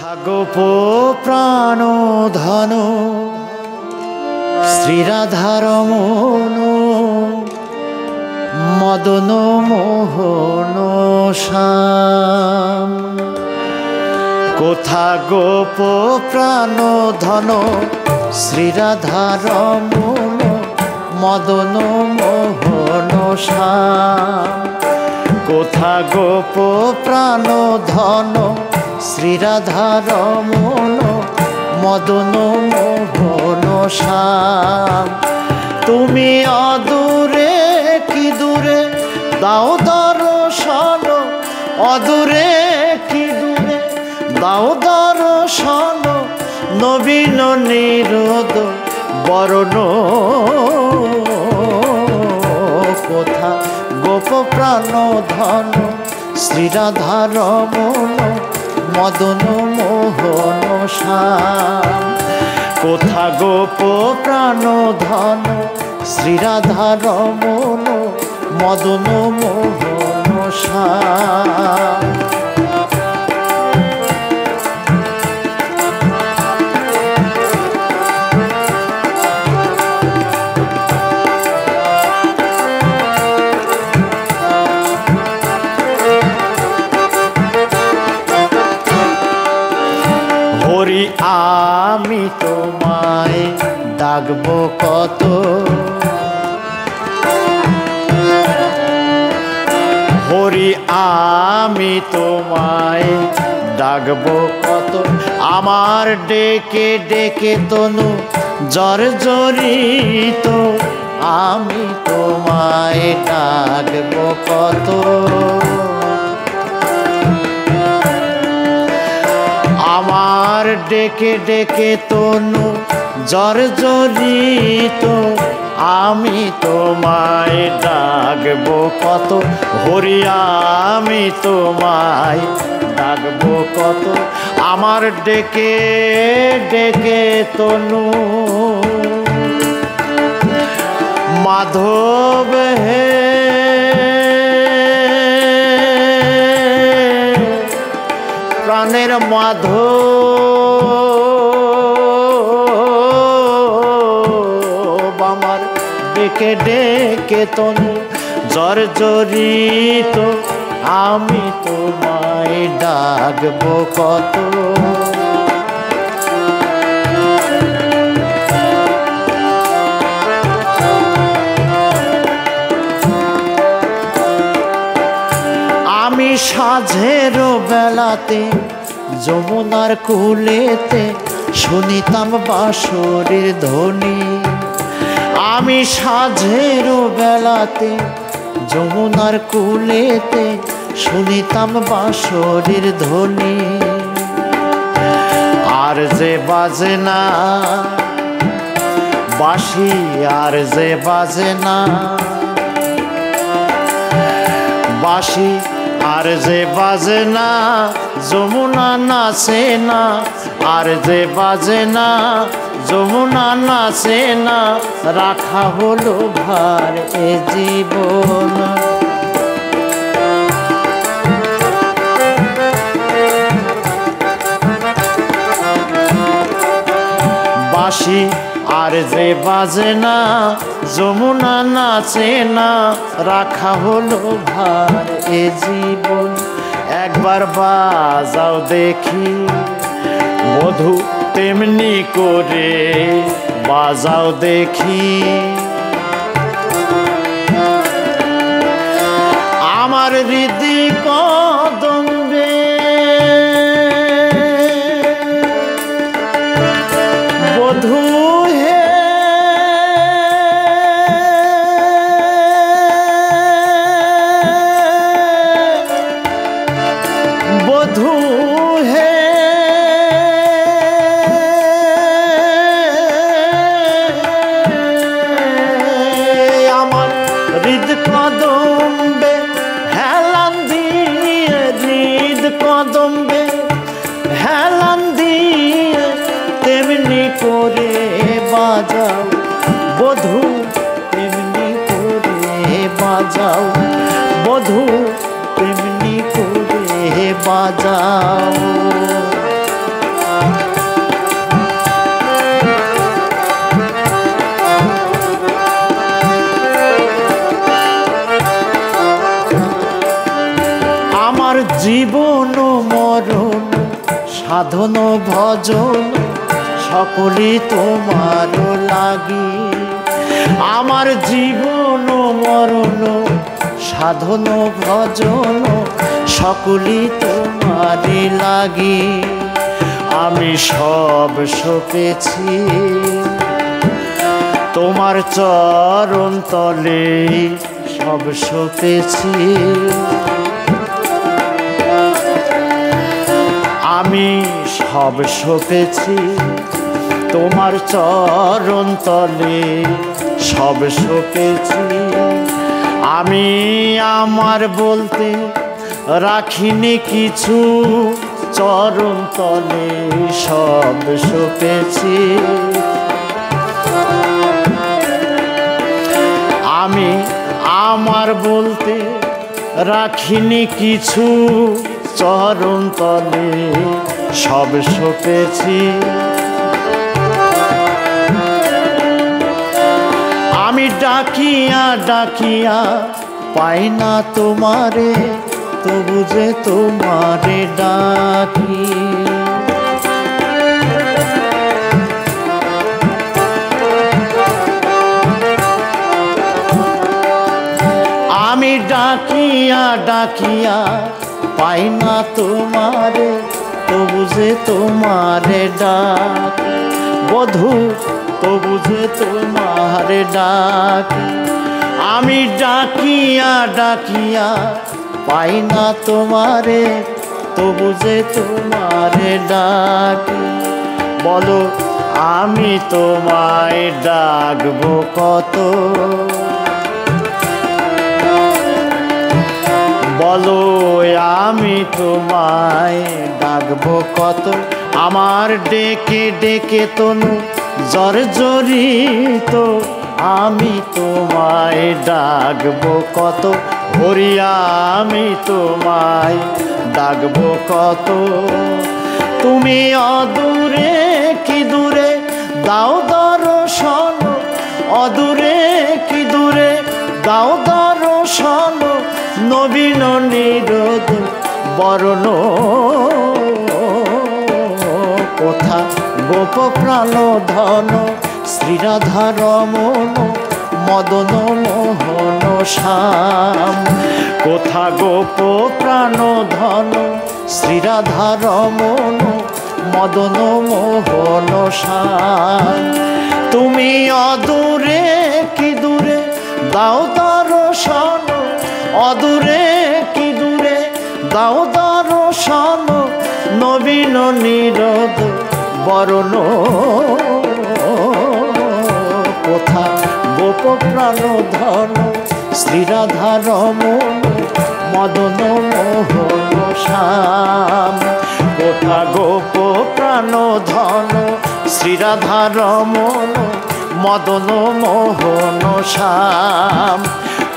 কোথা গোপ প্রাণ ধন শ্রীরাধার মন মদন মোহন শ্যাম। কোথা গোপ প্রাণ ধন শ্রীরাধার মন মদন মোহন শ্যাম। কোথা গোপ প্রাণ ধন শ্রীরাধার মন মদন মোহন শ্যাম। তুমি অদূরে কি দূরে দাও দর্শন, অদূরে কি দূরে দাও দর্শন, নবীন নিরোদ বরণ। কোথা গোপ প্রাণ ধন শ্রীরাধার মন মদন মোহন শ্যাম। কোথা গোপ প্রাণ ধন শ্রীরাধার মন মদন মোহন শ্যাম। হরি আমি তোমায় ডাকবো কত, হরি আমি তোমায় ডাকবো কত, আমার ডেকে ডেকে তনু জর্জরিত, আমি তোমায় ডাকবো কত। আমার ডেকে ডেকে তনু জর্জরিত, আমি তোমায় ডাকবো কত, হরি আমি তোমায় ডাকবো কত। আমার ডেকে ডেকে তনু মাধব হে প্রাণের মাধব, আমার ডেকে ডেকে তনু জর্জরিত, আমি তোমায় ডাকবো কত। আমি সাঁঝের বেলাতে যমুনার কূলেতে শুনিতাম বাঁশরীর ধ্বনি, আমি সাঁঝের বেলাতে যমুনার কূলেতে শুনিতাম বাঁশরীর ধ্বনি। আর যে বাজে না বাঁশি, আর যে বাজে না বাঁশি, আর যে বাজে না যমুনা নাচে না, আর যে বাজে না যমুনা নাচে না, রাখা হলো ভার এ জীবন। বাঁশি আর যে বাজে না যমুনা নাচে না, রাখা হলো ভার এ জীবন। একবার বাজাও দেখি মধু তেমনি করে বাজাও দেখি, আমার হৃদয় কদম্বে বধূ হে বধূ হে আমার হৃদ কদম্বে হেলান দিয়ে, হৃদ কদম্বে হেলান দিয়ে তেমনি করে বাজাও বধূ, তেমনি করে বাজাও বধূ, তেমনি করে বাজাও। মরণ সাধন ভজন সকলই তোমার লাগি। আমার জীবন মরণ সাধন ভজন সকলই তোমার লাগি। আমি সব সপেছি তোমার চরণ তলে, সব সপেছি আমি, সব সপেছি তোমার চরণ তলে, সব সপেছি আমি। আমার বলতে রাখিনি কিছু, চরণ তলে সব সপেছি আমি। আমার বলতে রাখিনি কিছু, চরণ তলে সব সপেছি আমি। ডাকিয়া ডাকিয়া পাই না তোমারে, তবু যে তোমারে ডাকি। আমি ডাকিয়া ডাকিয়া পাই না তোমারে, তবু যে তোমারে ডাক। বধূ তবু যে তোমারে ডাক। আমি ডাকিয়া ডাকিয়া পাই না তোমারে, তবু যে তোমারে ডাক। বলো আমি তোমায় ডাকবো কত, বলো আমি তোমায় ডাকবো কত। আমার ডেকে ডেকে তনু জর্জরিত, আমি তোমায় ডাকবো কত। হরিয়া আমি তোমায় ডাকবো কত। তুমি অদূরে কি দূরে দাও দর্শন, অদূরে কি দূরে দাও দর্শন। নবীন নিরোদ বরণ কোথা গোপ প্রাণ ধন, শ্রীরাধা রমণ মদন মোহন শ্যাম। কোথা গোপ প্রাণ ধন, শ্রীরাধা রমণ মদন মোহন শ্যাম। তুমি অদূরে কি দূরে দাও দর্শন, অদূরে কি দূরে দাও দর্শন। নবীন নিরোদ বরণ কোথা গোপ প্রাণ ধন, শ্রীরাধা রমণ মদন মোহন শ্যাম। কোথা গোপ প্রাণ ধন, শ্রীরাধা রমণ মদন মোহন শ্যাম।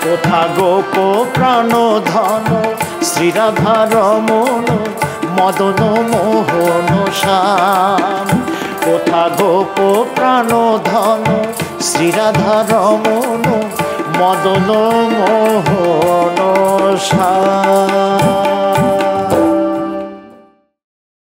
কোথা গোপ প্রাণ ধন, শ্রীরাধা রমণ মদন মোহন শ্যাম। কোথা গোপ প্রাণ ধন, শ্রীরাধা রমণ মদন মোহন শ্যাম।